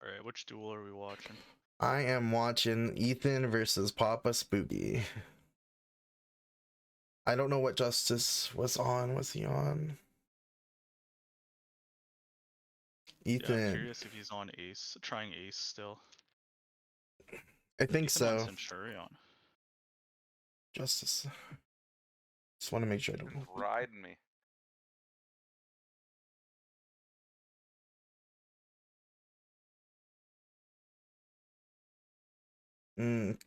Alright, which duel are we watching? I am watching Ethan versus Papa Spooky. I don't know what Justice was on. Was he on? Yeah, I'm Ethan. curious if he's on Ace, trying Ace still. I think Ethan on so. Centurion. Justice. Just want to make sure I It's don't. riding me.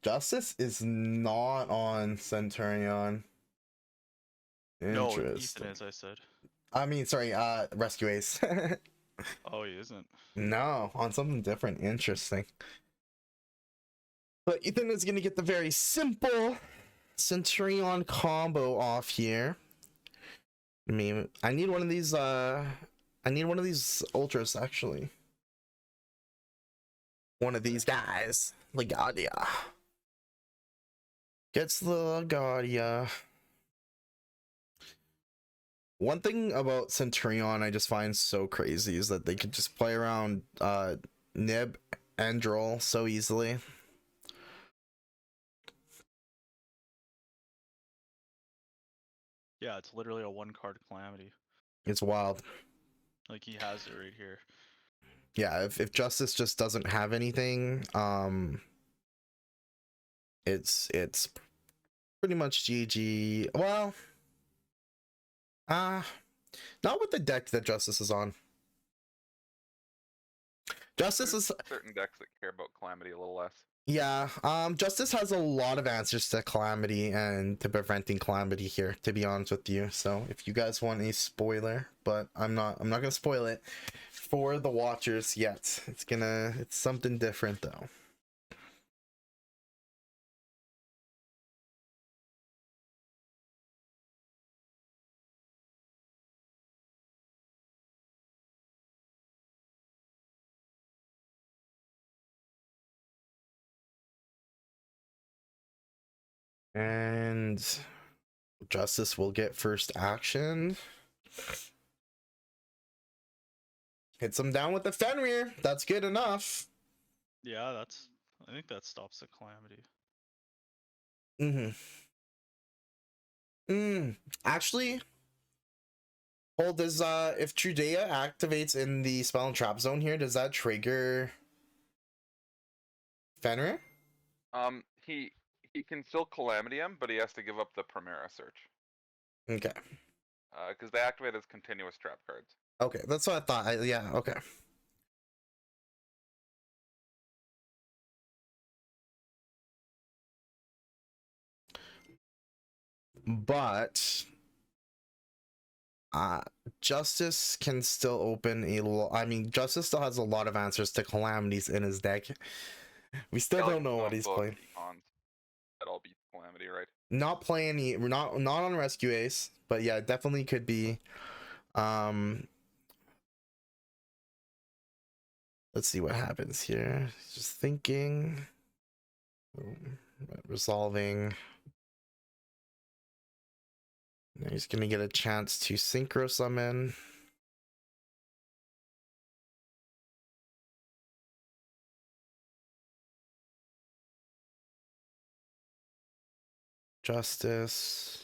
Justice is not on Centurion. No, Interesting. Ethan is, I said. I mean, sorry, Rescue Ace. Oh, he isn't. No, on something different. Interesting. But Ethan is gonna get the very simple Centurion combo off here. I mean, I need one of these ultras actually. One of these guys. Legadia. Gets the Legadia. One thing about Centurion I just find so crazy is that they could just play around Nib and Droll so easily. Yeah, it's literally a one-card Calamity. It's wild. Like, he has it right here. Yeah, if Justice just doesn't have anything, it's pretty much GG. Well, not with the deck that Justice is on. Justice is certain decks that care about Calamity a little less. Yeah, Justice has a lot of answers to Calamity and to preventing Calamity here, to be honest with you. So if you guys want a spoiler, but I'm not gonna spoil it for the watchers yet. It's something different though. And Justice will get first action. Hits him down with the Fenrir. That's good enough. Yeah, I think that stops the Calamity. Actually, hold, does if Trudea activates in the spell and trap zone here, does that trigger Fenrir? He can still Calamity him, but he has to give up the Primera search. Okay. Because they activate as continuous trap cards. Okay, that's what I thought. Yeah, okay. But Justice can still open I mean, Justice still has a lot of answers to Calamities in his deck. We still don't know what he's playing. That'll be Calamity, right? Not playing not on Rescue Ace, but yeah, definitely could be. Let's see what happens here. Just thinking. Resolving. Now he's gonna get a chance to synchro summon. Justice.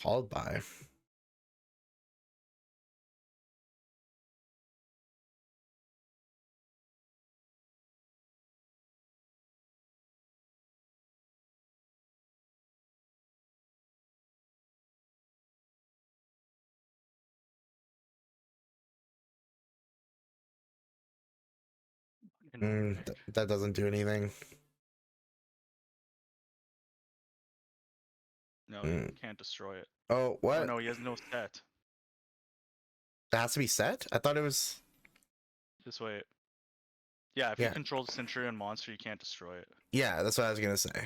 Called by. That doesn't do anything. No, you can't destroy it. Oh, what? Oh, no, he has no set. It has to be set? I thought it was... Just wait. Yeah, if you control the Centurion monster, you can't destroy it. Yeah, that's what I was gonna say.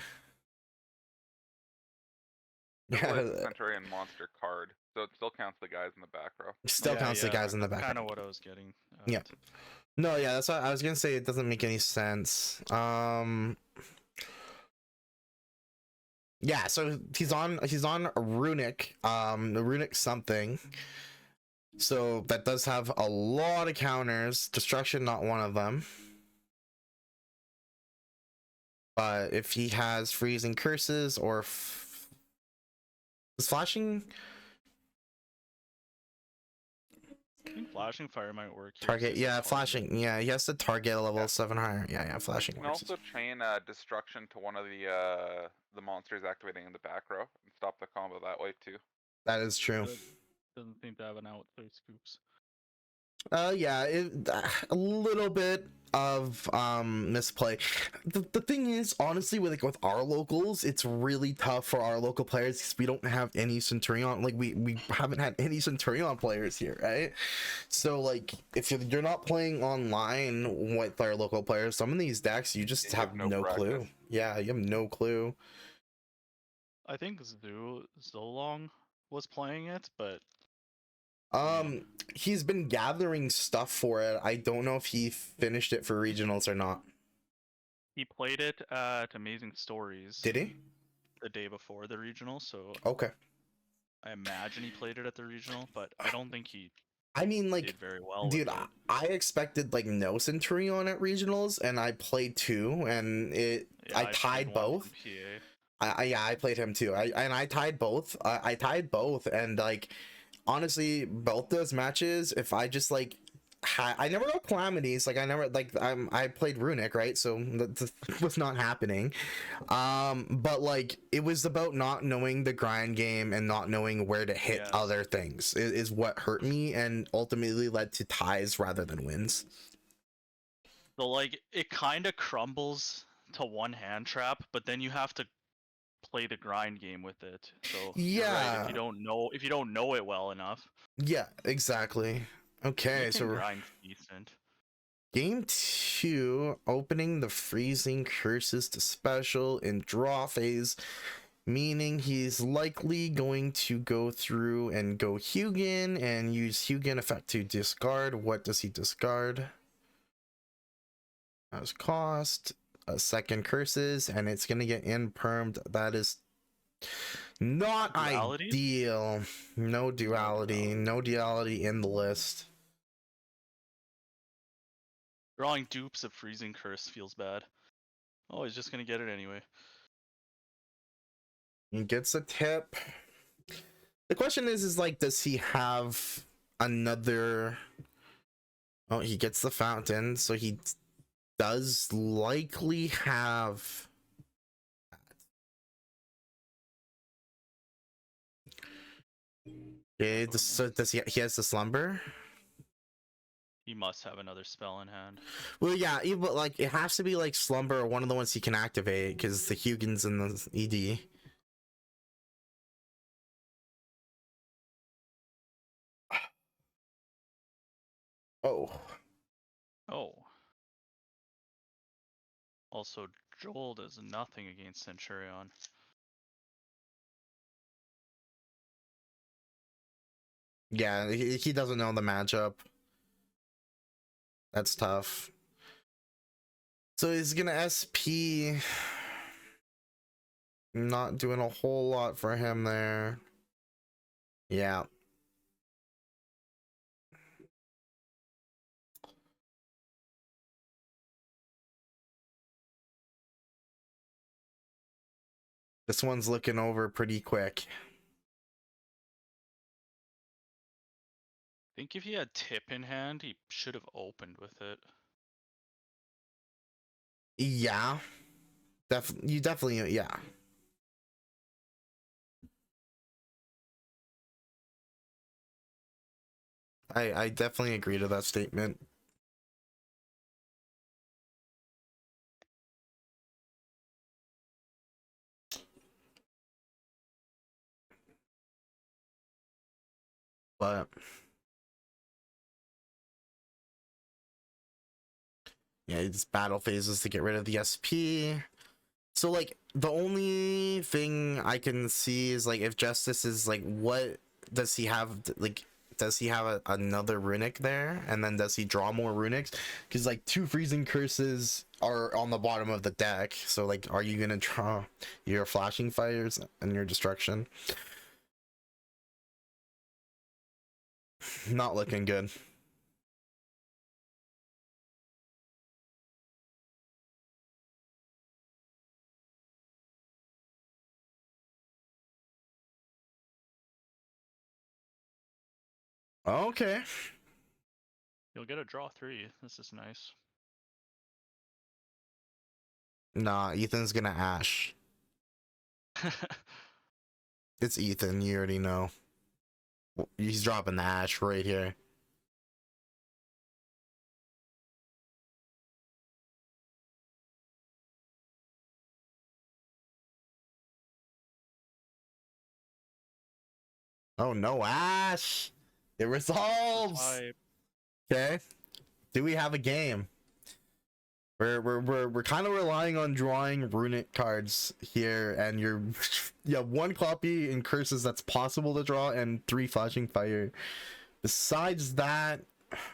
Yeah, Centurion monster card, so it still counts the guys in the back row. Still counts the guys in the back. Kind of what I was getting. Yeah. No, yeah, that's what I was gonna say. It doesn't make any sense. Yeah, so he's on Runick, the Runick something. So that does have a lot of counters. Destruction, not one of them. But if he has freezing curses or is flashing I think flashing fire might work here, target, since yeah, it's flashing, yeah, he has to target a level 7 higher. Yeah, flashing You can works. also chain destruction to one of the monsters activating in the back row and stop the combo that way too. That is true. Doesn't seem to have an out, so he scoops. Yeah, a little bit of misplay. The thing is, honestly, with our locals, it's really tough for our local players because we don't have any Centurion. Like we haven't had any Centurion players here, right? So like, if you're not playing online with our local players, some of these decks you just have no clue. Yeah, you have no clue. I think Zolong was playing it, but he's been gathering stuff for it. I don't know if he finished it for regionals or not. he played it at Amazing Stories. Did he? The day before the regional, so okay. I imagine he played it at the regional, but I don't think he. I mean, like, did very well. Dude, I expected like no Centurion at regionals, and I played 2, and I tied both. I played him too. I tied both. I tied both, and like, honestly, both those matches, if I just like I never got calamities, like I played Runick, right? So that was not happening. But like, it was about not knowing the grind game and not knowing where to hit other things is what hurt me and ultimately led to ties rather than wins. So like, it kind of crumbles to one hand trap, but then you have to play the grind game with it. So yeah, right, if you don't know it well enough. Yeah, exactly. Okay, so grind's decent. Game 2, opening the freezing curses to special in draw phase, meaning he's likely going to go through and go Hugin and use Hugin effect to discard. What does he discard? As cost, a second curses, and it's gonna get impermed. That is not ideal. No duality in the list. Drawing dupes of freezing curse feels bad. Oh, he's just gonna get it anyway. He gets a tip. The question is like, does he have another? Oh, he gets the fountain, so he does likely have. So does he? He has the slumber. He must have another spell in hand. Well, yeah, but like, it has to be like slumber or one of the ones he can activate because the Hugin's in the ED. Oh. Also, Joel does nothing against Centurion. Yeah, he doesn't know the matchup. That's tough. So he's gonna SP. Not doing a whole lot for him there. Yeah. This one's looking over pretty quick. I think if he had tip in hand, he should have opened with it. Yeah. You definitely, yeah. I definitely agree to that statement. But yeah, it's battle phases to get rid of the SP. So like, the only thing I can see is like, if Justice is like, what does he have like does he have another Runick there, and then does he draw more Runicks? Because like 2 freezing curses are on the bottom of the deck, so like, are you gonna draw your flashing fires and your destruction? Not looking good. Okay. You'll get a draw 3. This is nice. Nah, Ethan's gonna Ash. It's Ethan, you already know. He's dropping the Ash right here. Oh no, Ash! It resolves! I Okay. Do we have a game? We're kind of relying on drawing Runick cards here, and you have 1 copy in curses that's possible to draw and 3 flashing fire. Besides that,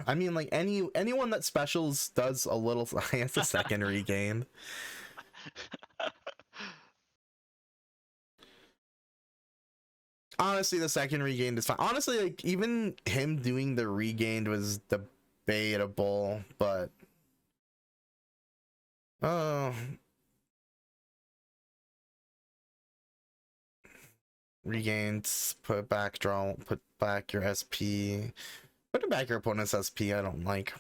I mean, like anyone that specials does a little. It's a second regained. Honestly, the second regained is fine. Honestly, like even him doing the regained was debatable, but oh, regained, put back draw, put back your SP, put back your opponent's SP. I don't like,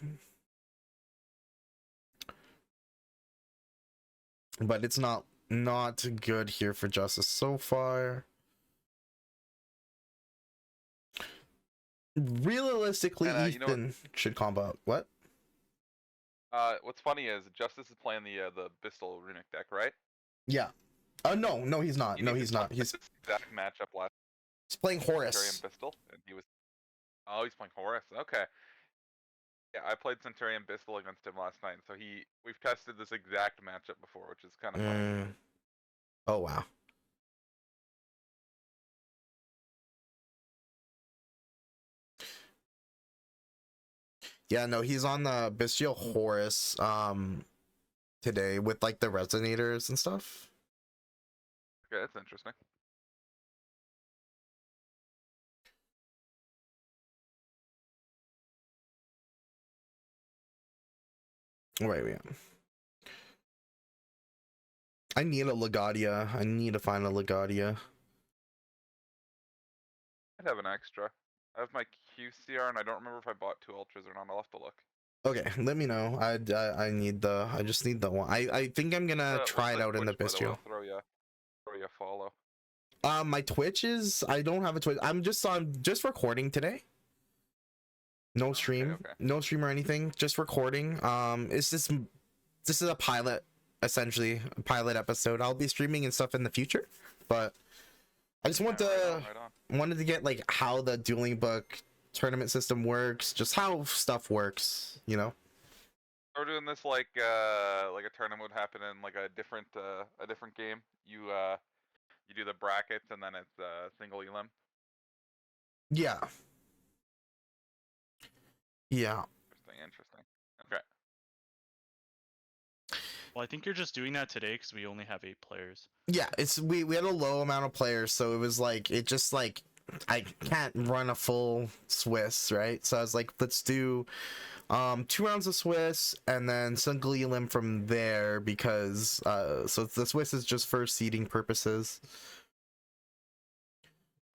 but it's not good here for Justice so far. Realistically, Ethan should combo out. What? What's funny is Justice is playing the Bystial Runick deck, right? Yeah. No, he's not. No, he's not. He's exact matchup last. He's playing Horus. Centurion Bystial, and he was. Oh, he's playing Horus. Okay. Yeah, I played Centurion Bystial against him last night, so we've tested this exact matchup before, which is kind of funny. Oh wow. Yeah, no, he's on the Bystial Horus today with like the resonators and stuff. Okay, that's interesting. Wait. I need a Legadia. I need to find a Legadia. I'd have an extra. I have my QCR, and I don't remember if I bought 2 ultras or not. I'll have to look. Okay, let me know. I just need the one. I think I'm gonna try it out in the Bystial. Throw you a follow. My Twitch is, I don't have a Twitch. I'm just recording today. No stream, okay. No stream or anything. Just recording. This is a pilot, essentially a pilot episode. I'll be streaming and stuff in the future, but I just wanted to get like how the dueling book tournament system works, just how stuff works, you know. We're doing this like a tournament would happen in like a different game. You do the brackets and then it's single elim. Yeah. Interesting. Okay. Well, I think you're just doing that today because we only have 8 players. Yeah, we had a low amount of players, so it was like it just like I can't run a full Swiss, right? So I was like, let's do 2 rounds of Swiss and then single elim from there, because so the Swiss is just for seeding purposes.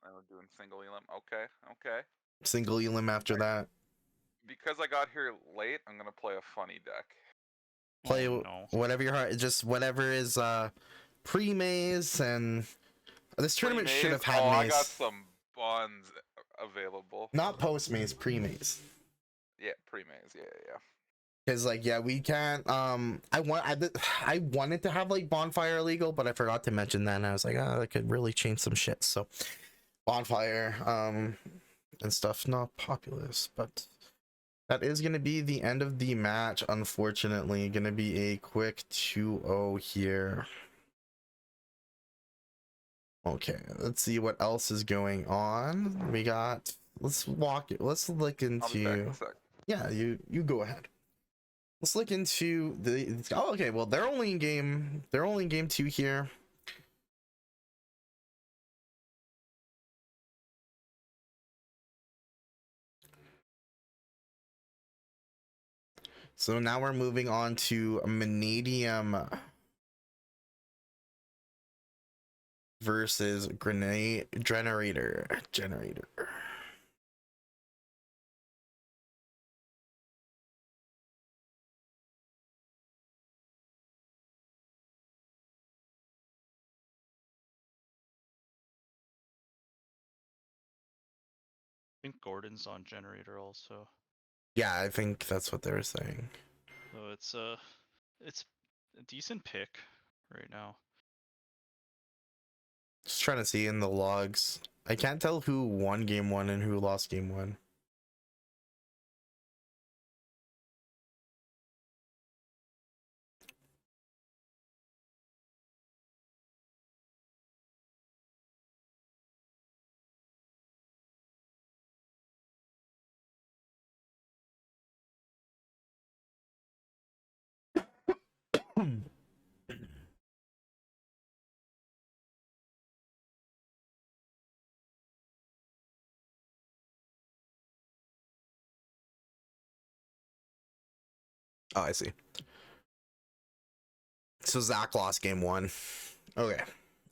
And we're doing single elim. Okay. Single elim after that. Because I got here late, I'm gonna play a funny deck. Play whatever your heart, just whatever is pre-maze, and this tournament should have had maze. I got some bonds available. Not post-maze, pre-maze. Yeah, pre-maze. Yeah. Because like, yeah, we can't. I wanted to have like bonfire illegal, but I forgot to mention that, and I was like, oh, that could really change some shit. So bonfire and stuff not populous, but that is going to be the end of the match, unfortunately. Going to be a quick 2-0 here. Okay, let's see what else is going on. We got let's walk it. Let's look I'll be back in into. a sec. Yeah, you go ahead. Let's look into the. Oh, okay. Well, they're only in game. They're only in game 2 here. So now we're moving on to Vanadium versus Grenade Generator. I think Gordon's on generator also. Yeah, I think that's what they were saying. So it's a decent pick right now. Just trying to see in the logs. I can't tell who won game 1 and who lost game 1. Oh, I see. So Zach lost game 1. Okay.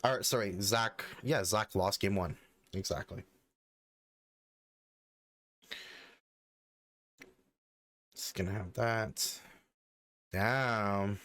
All right, sorry, Zach. Yeah, Zach lost game 1. Exactly. Just gonna have that. Damn.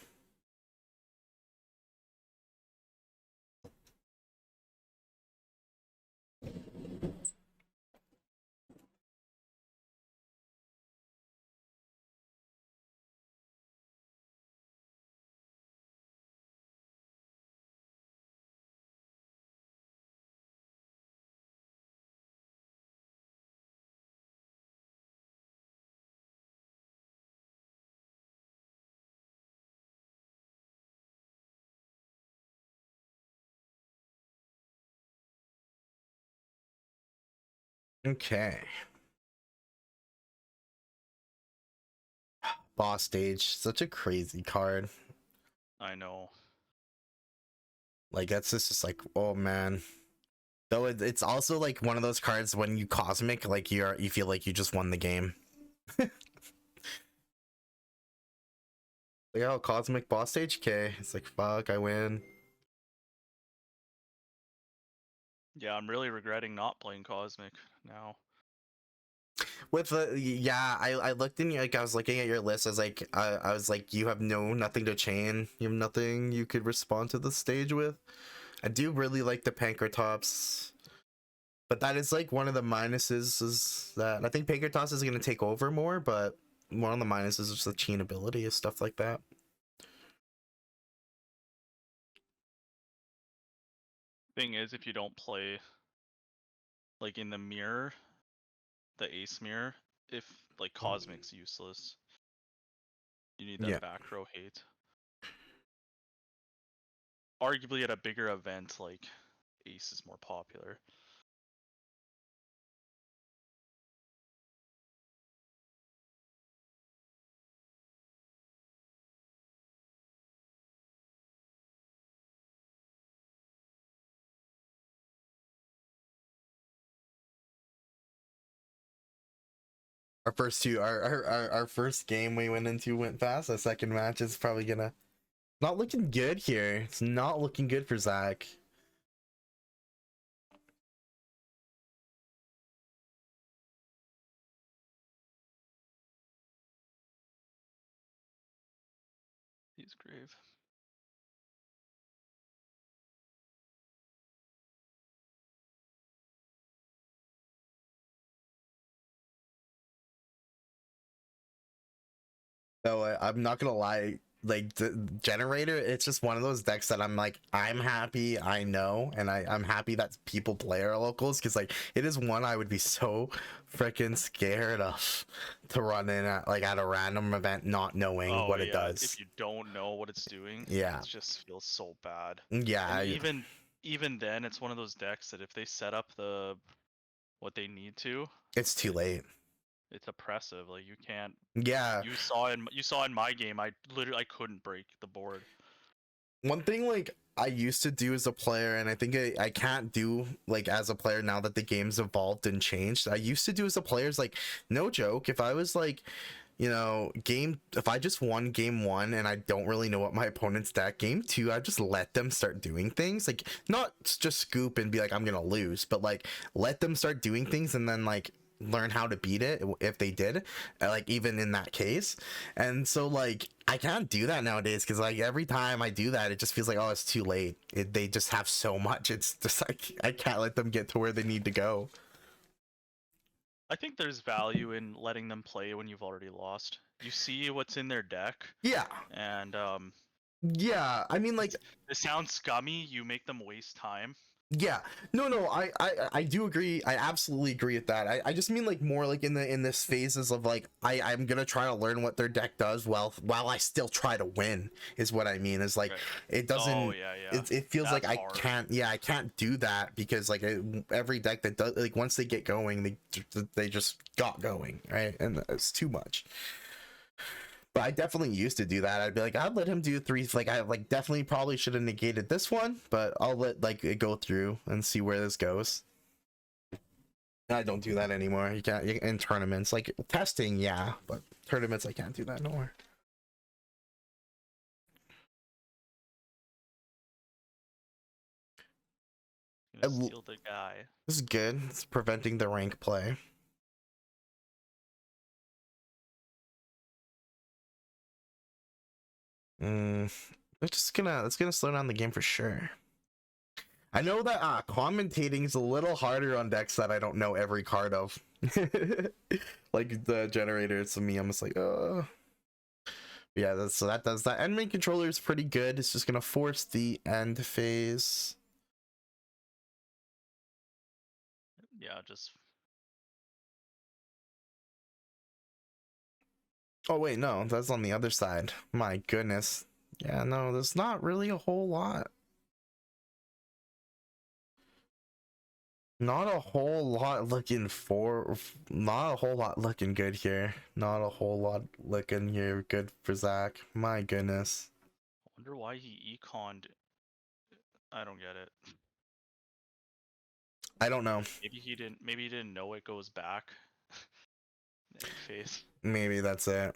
Okay. Boss stage, such a crazy card. I know. Like that's just like, oh man. Though it's also like one of those cards when you cosmic, like you feel like you just won the game. Like, oh, cosmic boss stage, okay. It's like, fuck, I win. Yeah, I'm really regretting not playing Cosmic now. With the yeah, I looked in, like I was looking at your list. I was like, you have nothing to chain. You have nothing you could respond to the stage with. I do really like the Pankratops, but that is like one of the minuses is that I think Pankratops is gonna take over more, but one of the minuses is just the chain ability and stuff like that. Thing is, if you don't play like in the mirror, the ace mirror, if like Cosmic's useless, you need that Yeah. back row hate. Arguably at a bigger event, like ace is more popular. Our first game we went into went fast. The second match is probably gonna not looking good here. It's not looking good for Zach. He's grave. So I'm not gonna lie, like the generator, it's just one of those decks that I'm like, I'm happy, I know, and I'm happy that people play our locals because like it is one I would be so freaking scared of to run in at like at a random event not knowing what it does. If you don't know what it's doing, Yeah. it just feels so bad. Yeah, And even then, it's one of those decks that if they set up the what they need to, It's too late. it's oppressive. Like you can't. Yeah. You saw in my game, I couldn't break the board. One thing like I used to do as a player, and I think I can't do like as a player now that the game's evolved and changed. I used to do as a player is like, no joke, if I was like, you know, if I just won game 1 and I don't really know what my opponent's deck, game 2 I just let them start doing things, like not just scoop and be like I'm gonna lose, but like let them start doing things and then like learn how to beat it if they did, like even in that case. And so like I can't do that nowadays because like every time I do that it just feels like, oh, it's too late. They just have so much, it's just like I can't let them get to where they need to go. I think there's value in letting them play when you've already lost. You see what's in their deck, Yeah, and yeah, I mean like it sounds scummy. You make them waste time. yeah, no, I do agree. I absolutely agree with that. I just mean like more like in this phases of like I'm gonna try to learn what their deck does while I still try to win is what I mean. Is like Right. it doesn't. Oh yeah. It feels That's like hard. I can't do that because like every deck that does, like once they get going they just got going, right, and it's too much. But I definitely used to do that. I'd be like, I'd let him do 3. Like I like definitely probably should have negated this one, but I'll let like it go through and see where this goes. I don't do that anymore. You can't in tournaments, like testing, yeah, but tournaments I can't do that no more. Gonna steal the guy. This is good. It's preventing the rank play. It's gonna slow down the game for sure. I know that commentating is a little harder on decks that I don't know every card of. Like the generators to me, I'm just like, yeah, so that does that. End main controller is pretty good. It's just gonna force the end phase. Yeah, just Oh wait, no, that's on the other side. My goodness. Yeah, no, there's not really a whole lot. Not a whole lot looking good here. Not a whole lot looking here good for Zach. My goodness. I wonder why he econed. I don't get it. I don't know. Maybe he didn't know it goes back. End phase. Maybe that's it.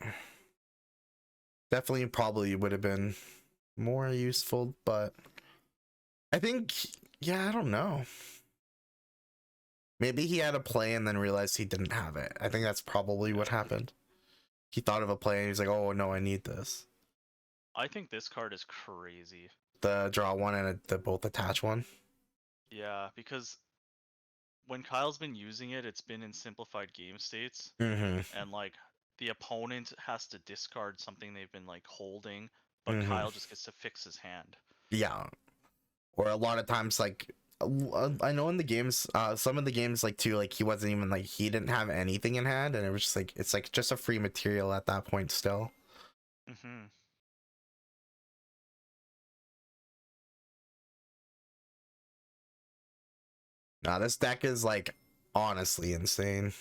Definitely probably would have been more useful, but I think, yeah, I don't know. Maybe he had a play and then realized he didn't have it. I think that's probably what happened. He thought of a play and he's like, oh no, I need this. I think this card is crazy. The draw one and the both attach one. Yeah, because when Kyle's been using it, it's been in simplified game states, Mm-hmm. and like the opponent has to discard something they've been like holding, but Mhm. Kyle just gets to fix his hand. Yeah. Or a lot of times, like, I know in the games, some of the games, like, too, like, he wasn't even, like, he didn't have anything in hand, and it was just, like, it's, like, just a free material at that point still. Mm-hmm. Nah, this deck is, like, honestly insane.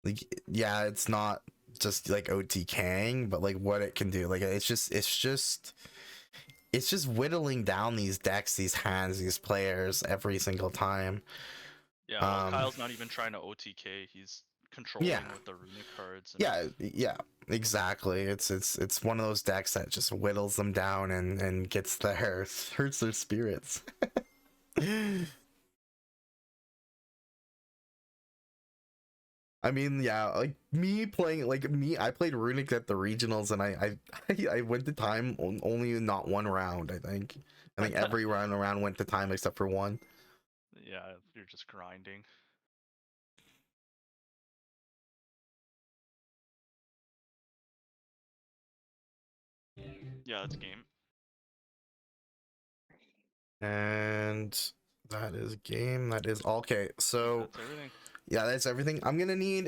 Like, yeah, it's not just, like, OTKing, but, like, what it can do. Like, it's just whittling down these decks, these hands, these players every single time. Yeah, well, Kyle's not even trying to OTK. He's controlling with the Runick cards. And... Yeah, exactly. It's one of those decks that just whittles them down and gets hurts their spirits. I mean, yeah, like me playing, I played Runick at the regionals, and I went to time only not one round. I think every round went to time except for one. Yeah, you're just grinding. Yeah, that's game. And that is game. That is okay. So That's everything. yeah, that's everything. I'm gonna need